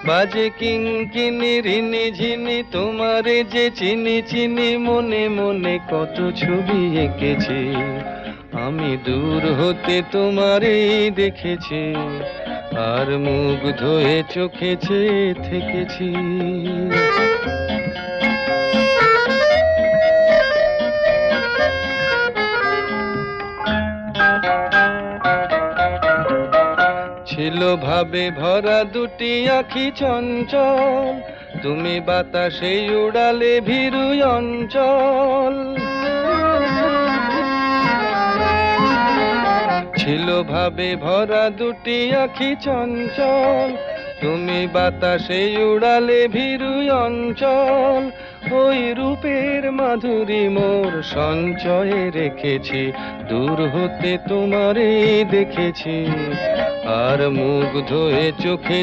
বাজে কিঙ্কিনি রিনি ঝিনি তোমারে যে চিনি চিনি মনে মনে কত ছবি এঁকেছি আমি দূর হতে তোমারে দেখেছি আর মুগ্ধ হয়ে চোখে চেয়ে থেকেছি। ছিল ভাবে ভরা দুটি আঁখি চঞ্চল তুমি বাতাসে উড়ালে ভীরু অঞ্চল। ছিল ভাবে ভরা দুটি আঁখি চঞ্চল তুমি বাতাসে উড়ালে ভীরু অঞ্চল। ওই রূপের মাধুরী মোর সঞ্চয়ে রেখেছি দূর হতে তোমারে দেখেছি আর মুগ্ধ হয়ে চোখে